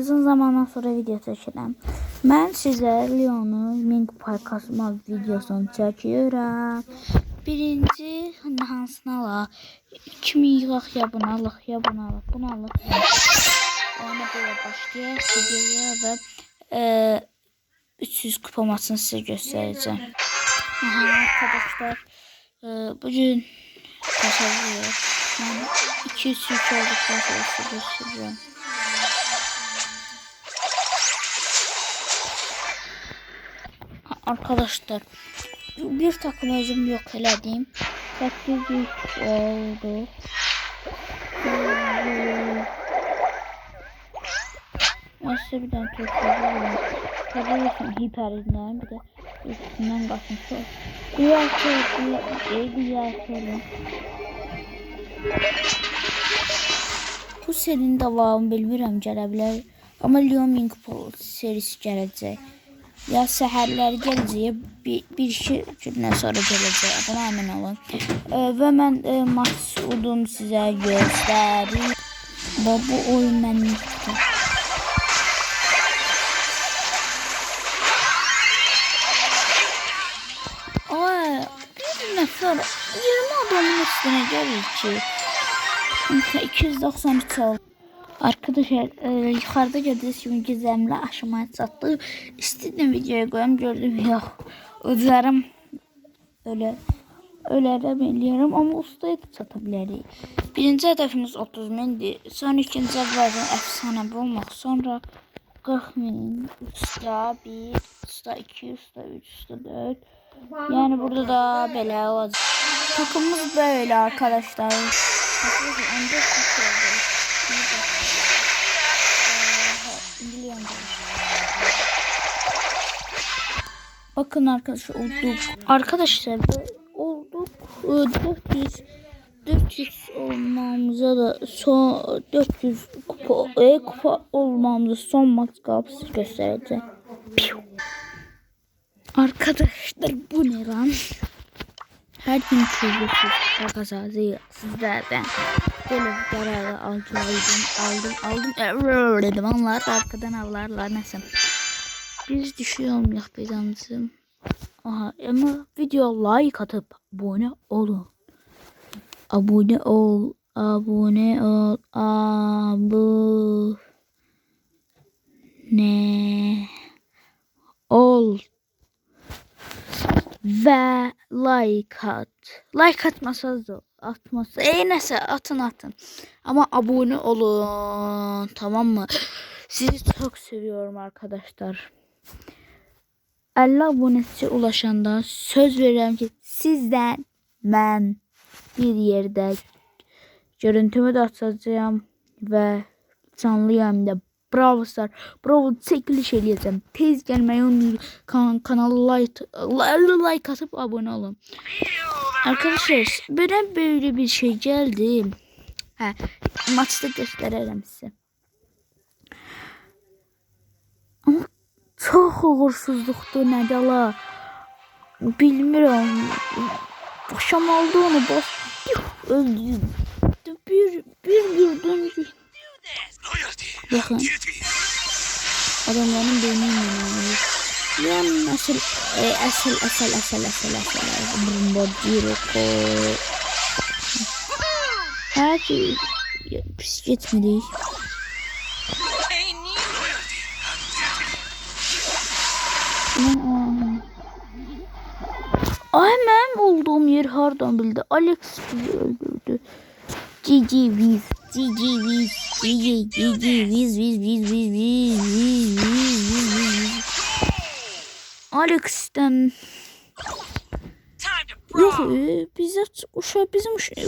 uzun zamandan sonra video çəkirəm. Mən sizə Leon'un Ming Park kasma videosunu çəkiyorum. Birinci hansını alaq? 2000 yığaq ya bunu alaq ya bunu alaq. Bunu alaq. Ona belə başlayaq videoya və 300 kupamasını sizə göstərəcəm. Arkadaşlar bugün tasavvur. Ben 200 yük olduktan sonra size göstereceğim. Arkadaşlar bir takım özüm yok elədim. 800 yük oldu. Ben size bir tane Türkiye'de tabii hiperinden bir de üstünden kaçmış. Diğer bu serinin devamı bilmirəm gələ bilər. Amma Leon Ming serisi gələcək. Ya səhərləri gələcək, bir-iki gündən sonra gələcək. Buna əmin olun. Və mən Masudum sizə göstərim. Bu oyun mənlikdir. Bir nəfər 20 adamın üstünə gəlir ki 293 oldu. Arkadaşlar yukarıda gördüğünüz gibi gizemli aşamaya çatdı. İstediğim videoya koyayım, gördüm yok. Özlerim öyle biliyorum ama ustaya da çatabiliriz. Birinci hedefimiz 30 bindir. Sonra ikinci evlerden efsane bulmak. Sonra 40 bin. Usta 1, usta 2, usta 3, usta 4. Yani burada da böyle olacak. Takımımız böyle arkadaşlar. Bakın arkadaşlar olduk. Arkadaşlar olduk. 400 olmamıza da son 400 kupa olmamıza son maç kapısı göstereceğim. Arkadaşlar bu ne lan? Her gün çözüyorsunuz arkadaşlar sizlerden. Böyle kararı aldım. Onlar arkadan avlarlar nəsə. Biz düşüyorum yaxdaycansım. Aha ama video like atıp abone olun. Abone ol. Ve like at. Like atmasanız da atmasa. Neyse atın. Ama abone olun. Tamam mı? Sizi çok seviyorum arkadaşlar. 50 abonesi ulaşanda söz veriyorum ki sizden ben bir yerde görüntümü de atacağım ve canlı yayında Bravo Star, Bravo çekiliş edeceğim. Tez gelmeyi unutmayın. Kanalı like atıp abone olun. Arkadaşlar böyle bir şey geldi. Maçta gösteririm size. Ama çok uğursuzluktu nədir la? Bilmirəm. Başam oldu onu bas. Öldüm. Bir vurdum. Bakın. Adamların beynini yanıyor. Yani asıl. Bombardiro ko. Her şey pis gitmedi. Ay mənim olduğum yer hardan bildi? Alex bizi öldürdü. GG Viz. Alex'ten yok bize bizim uşaklar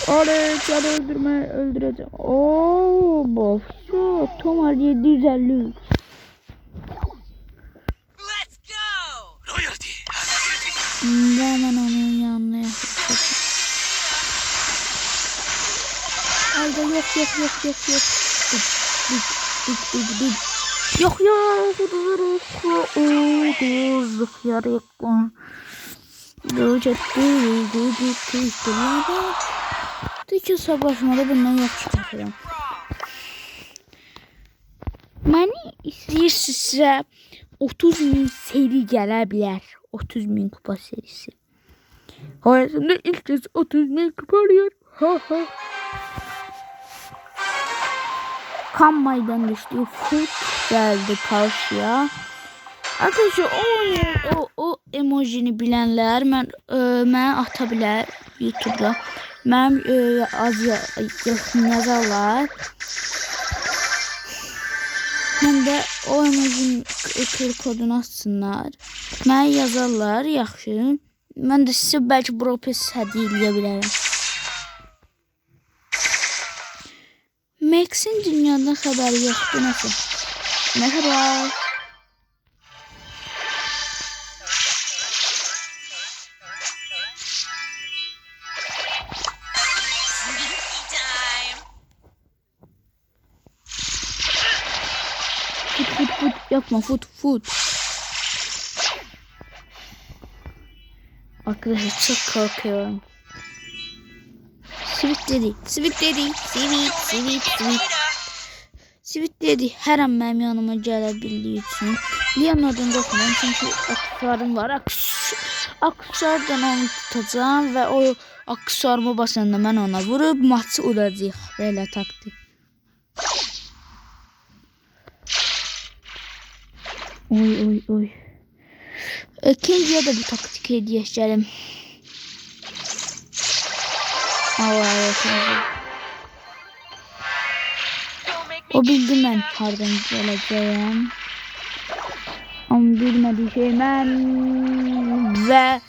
Alex hadi öldüreceğim. Oo bof. Tomar 750. Hemen onun yanına yaklaşık. Ayda yok. Yok ya. Durduk yarı yakın. Tükü savaşmada bundan yaxşı çıxıram. Məni istəyirsinizsə 30.000 seri gələ bilər. 30.000 kupa serisi. Hayatımda ilk kez 30.000 kupa arıyorum. Ha ha. Kanmaydan düştü. Foot geldi karşıya. Arkadaşlar o emojini bilenler mən ata bilər YouTube'da. Mənim yazarlar. Hem de o emojinin kodunu atsınlar. Mənə yazarlar, yaxşı. Mən də sizə bəlkə Bropes hədiyyə eləyə bilərəm. Max'in dünyadan xəbəri yoxdur nəsə. Merhaba. Fut yapma fut. Arkadaşlar çok korkuyorum. Sweet dedi. Her an benim yanıma gelebildiği için. Leonard'ın dokunmayın çünkü aksesuarım var. Aksesuardan onu tutacağım ve o aksesuarımı basanda ben ona vurup maçı udacaq. Böyle taktik. Oy. Kenji'ye de bir taktik hediye edelim. O bildi ben hardan geleceğim. Ama bilmediği şey ben ve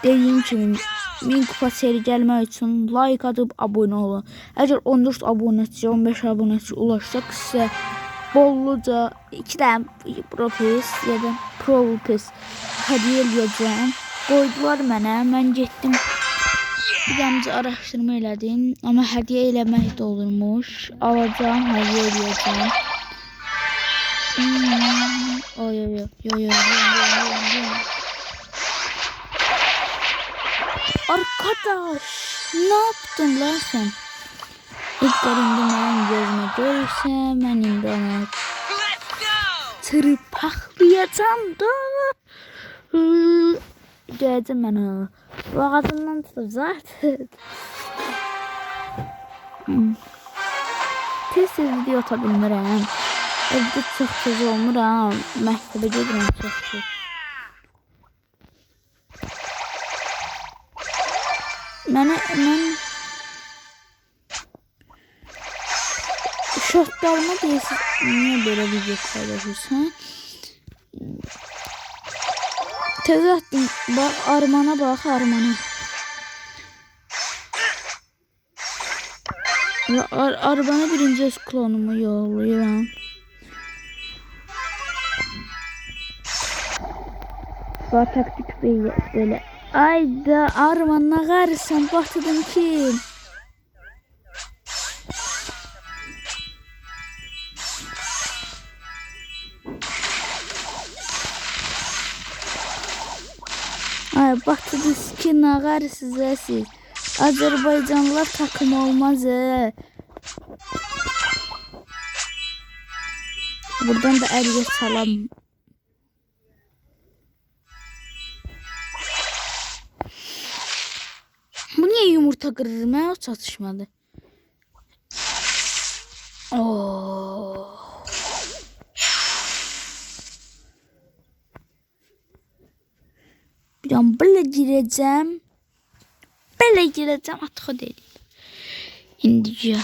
dediğim gibi 1000 kupa seri gəlmək üçün like atıp abone olun. Eğer 14 abonəçi, 15 abonəçi ulaşsaq sizə bolluca 2 tane Bropes ya da Propes hədiyyə eləyəcəm. Qoydular mənə, mən getdim. Bir dəmcə araşdırma elədim. Amma hədiyyə eləmək də olurmuş. Alacağım, hədiyyə eləyəcəm. Oy. Arkadaş, ne yaptın lan sen? İlk göründü benim gözüme görürse ben indi ona tırpaklayacağım da. Diyeceğim ben ona. Boğazından tutup zaten. Tez video atabilmirəm. Evde çok tez olmuram. Məktəbə gedirəm çox. Mən şortlarıma deyəsiz, niye böyle video paylaşırsan? Tez attım, bak Arman'a bak Arman'a. Arman'a birinci öz klonumu yolluyorum. Bak taktik böyle. Ayda Arman ne karısan batırdın ki? Ay batırdınız ki ne karısız siz. Azerbaycanlılar takım olmaz he. Buradan da Əliyə salam. Bu niye yumurta kırır mı? O çatışmadı. Bir an böyle gireceğim. Artık değil. İndice.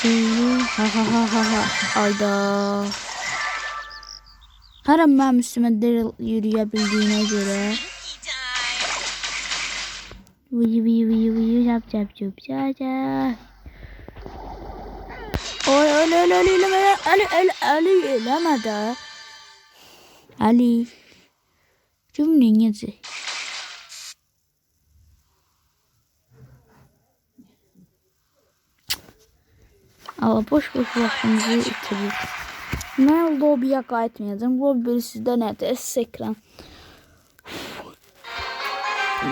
Şöyle ha. Ayda. Her an benim üstüme yürüyebildiğine göre. Vıy yap. Oy Ali eleme de. Ali. Cümlenizi. Allah boş vaxtımızı itirir. Mən lobiyə qayıtmayacağım. Lobi sizdə nədir? Ekran.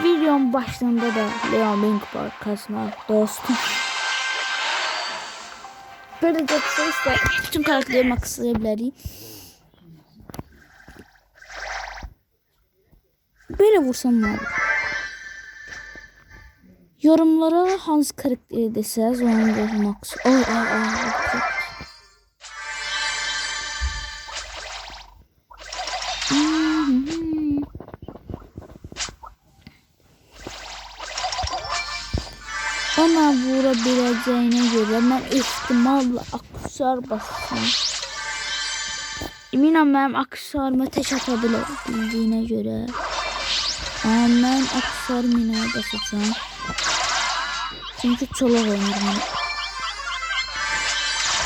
Videonun başında da Leon Link var. Kasma dostum. Böyle geçseyse bütün karakterimi aksayabilirim. Böyle vursam ne olur? Yorumlara hangi karakteri deseniz onun da max. Ona vurabileceğine göre ben ihtimalle aksesuar basacağım. Eminim benim aksesuarıma tek atabildiğine göre. Ama ben aksesuar minaya basacağım. Çünkü çolak oynuyorum.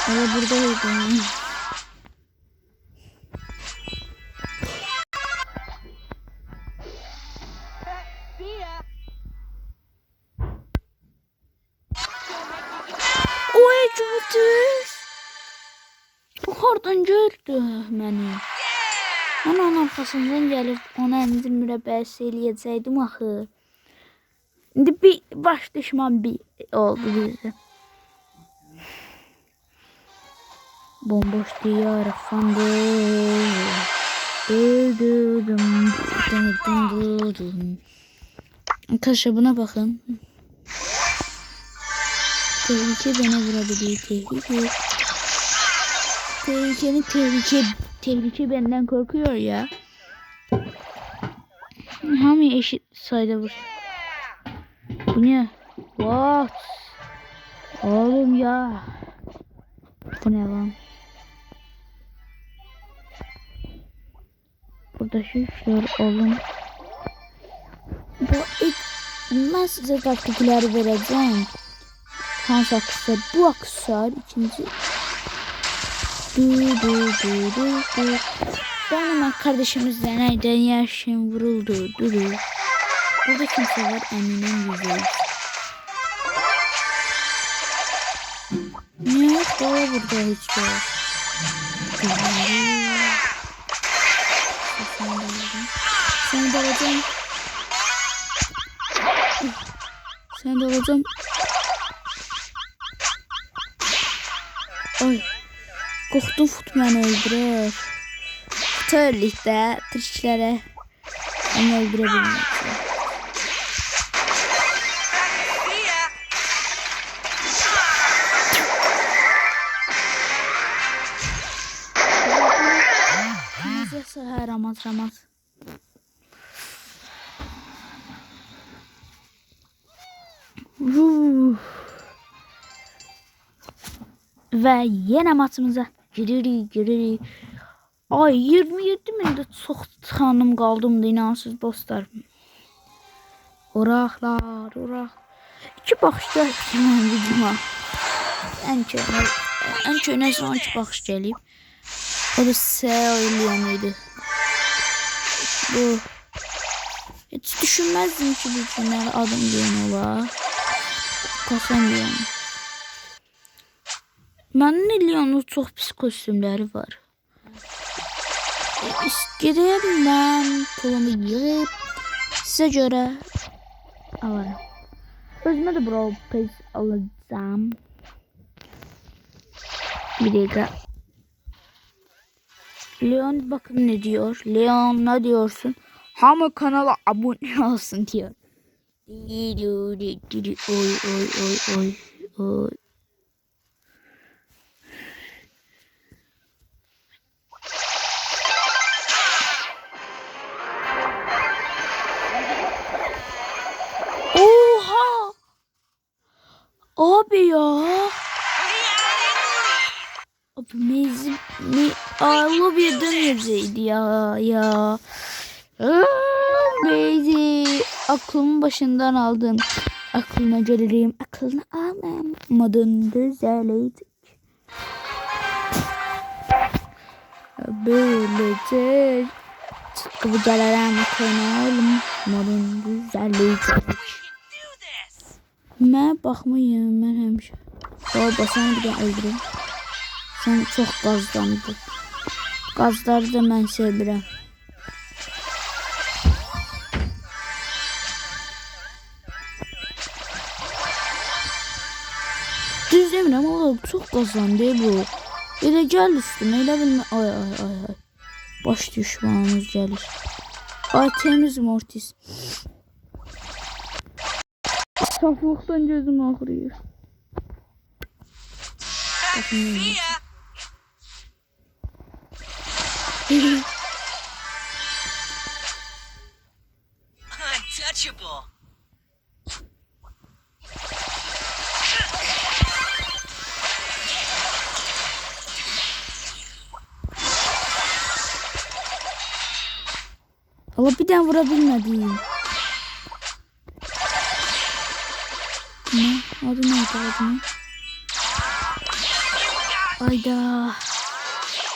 Ama buradaydım. Oy gördünüz. Yukarıdan gördü beni. Ben onun arkasından gelip ona indi mürebbesi eləyəcəkdim axı. İndi bir baş düşman bir oldu bizde. Bomboş diyar fandı. Arkadaşlar buna bakın. Tehlike bana vurabilir. Tehlike benden korkuyor ya. Hamı eşit sayıda vur. Bu ne? What? Oğlum ya. Bu ne lan? Burada şu işler oğlum. Ben size taktikleri vereceğim. Hangi aksesuar? Bu aksesuar ikinci. Ben hemen kardeşimizle nereden yaşım vuruldu. Burada kimse var eminim yüzey. Ne yok burada hiç yok. Sen de alacağım. Ay. Qorxdum fut məni öldürür. Törlükdə triklərə onu öldürə bilməyəcək. Necəsə hər ramaz. Və yenə maçımıza giririk. Ay 27 mində çox tıxanım qaldım da inansız dostlar. Oraqlar. İki baxış gəlib mən videoma. Ən köhnə son iki baxış gəlib. O da Leon idi. Bu hiç düşünməzdim ki bu günlər adım Leon olar. Kasam Leon. Mənim Leon'un çox pis kostümləri var. Gedib mən pulumu yığıb sizə görə alarım. Özümə də Brawl Pass alacağım. Bir dakika. Leon bakın ne diyor. Leon ne diyorsun? Hamı kanala abone olsun diyor. Oy. Oha! Abi ya. Abi mezim lobiye dönmeyecekti ya. Beyzi aklımın başından aldın. Aklına gelirim. Aklını almadın. Düzeleydik. Böylece çıtkı bu gelen aklına almadın. Düzeleydik. Mən baxmayım, mən həmişə. Baba seni bir de öldürüm. Sen çok gazlandın. Gazları da mən sevirəm. Düz demirəm oğlum, çok gazlandı bu. Elə gəl üstüme, elə bilmə. Ay ay ay ay. Baş düşmanımız gəlir. Ay temiz Mortis. Saflıqdan gözüm ağrıyır. Untouchable. Allah bir tane vurabilmedim. Ne? Adı neydi adını? Ayda.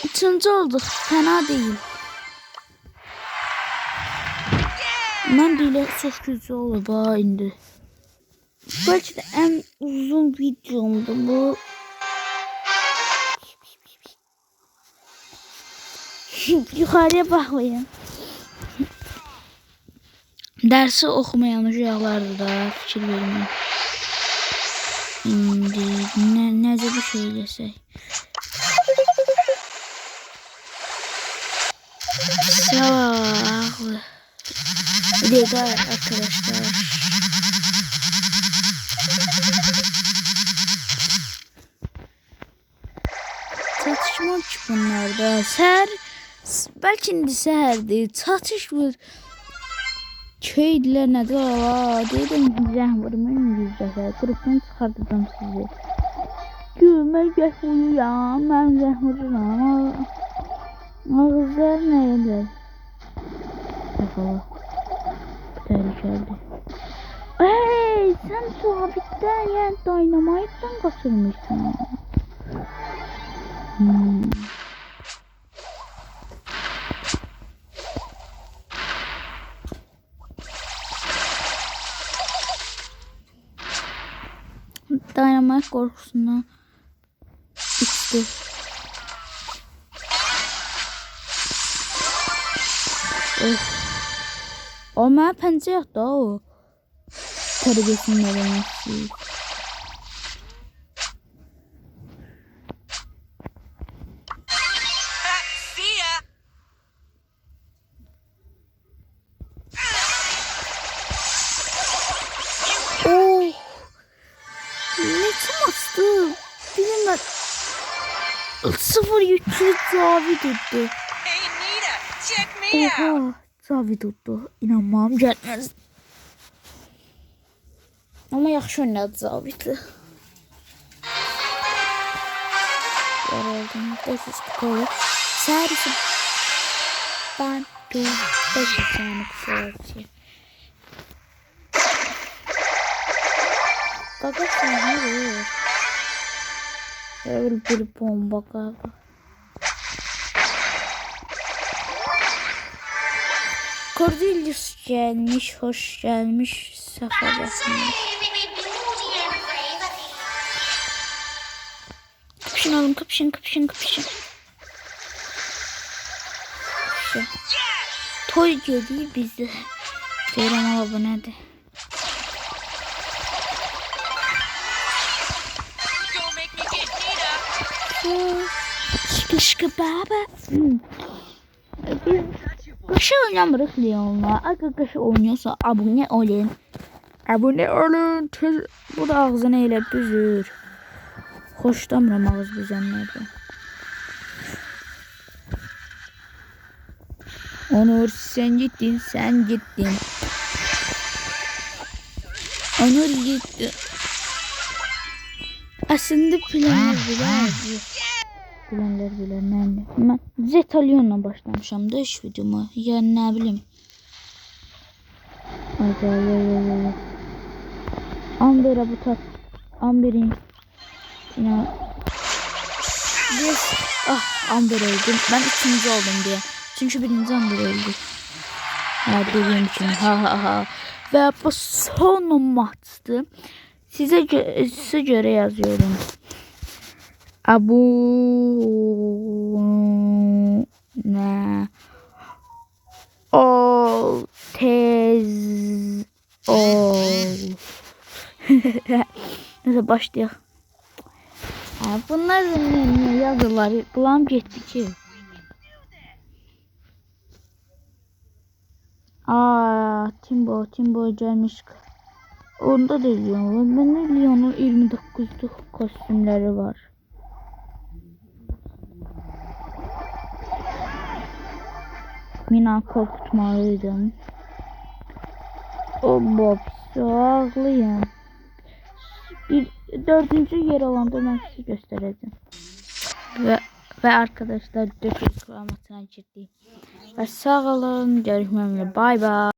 Üçüncü olduk. Fena değil. Ben de ile çok güzel oldu ha indi. Belki de en uzun videomdu bu. Yukarıya bakmayın. Dersi okumayan uşaqlardır da fikir vermeyin. İndi necə bir şey desək. Sağlı. Bir dakika arkadaşlar. Çatışma ki bunlarda. Səhər, belki indi səhərdir. Çatışmır. Köydülər nədir ala? Deyirəm zəhm vurmayın 100 dəfə. Qırıqdan çıxardacağım sizi. Gülmək gəh uyuyam. Mən zəhm vururam. Ağızlar nə edir? Bakalım. Tehlikeli. Hey, sen sabitten yani Dynamite'dan kaçırmışsın. Dynamite korkusundan içti. O mənə pəncə yoxdur o. Tərbiyəsində demək istəyir. Ne çamaştı? Bilmem. 0 yüklü Zavi tuttu. Oha. Zavi tuttu. İnanmam gelmez. Ama yaxşı oynadı Zavi'di. Yaraldım. 500 kupalı. Serisi. Ben 500 tane kupalı. Kaka sana ne? Öyle bir bomba kaka. Cordelius gelmiş, hoş gelmiş, sefa gelmiş. Kapışın oğlum, kapışın. Toy geliyor bize. Seyran abone de. Şıkı baba. Kaşı oynamırıq Leon'la. Kaşı oynuyorsa abone olun. Bu da ağzını elə büzür. Xoşlamıram ağız büzənlərdən. Onur sen gittin. Onur gitti. Aslında planlar bilenler nerede? Ben Zetalyon'la başlamışam da iş videoma. Yani ne bileyim. Hayda. Amber'e bu tat. Amber'in. Ya. Yes. Amber öldü. Ben ikinci oldum diye. Çünkü birinci Amber öldü. Ha dediğim için. Ha. Ve bu son maçtı. Size göre yazıyorum. Abu ne ol tez ol. Neyse başlayalım. Bunlar da yazılar. Kulağım getdi ki. Timbo gelmiş. Onda da Leon var. Bende Leon'un 29'luk kostümleri var. Mina korkutmalıydım. O Bob ağlayın. Dördüncü yer alanda ben size göstereceğim. Ve arkadaşlar dökül kıvametine girdik. Ve sağ olun. Görüşmek üzere. Bye bye.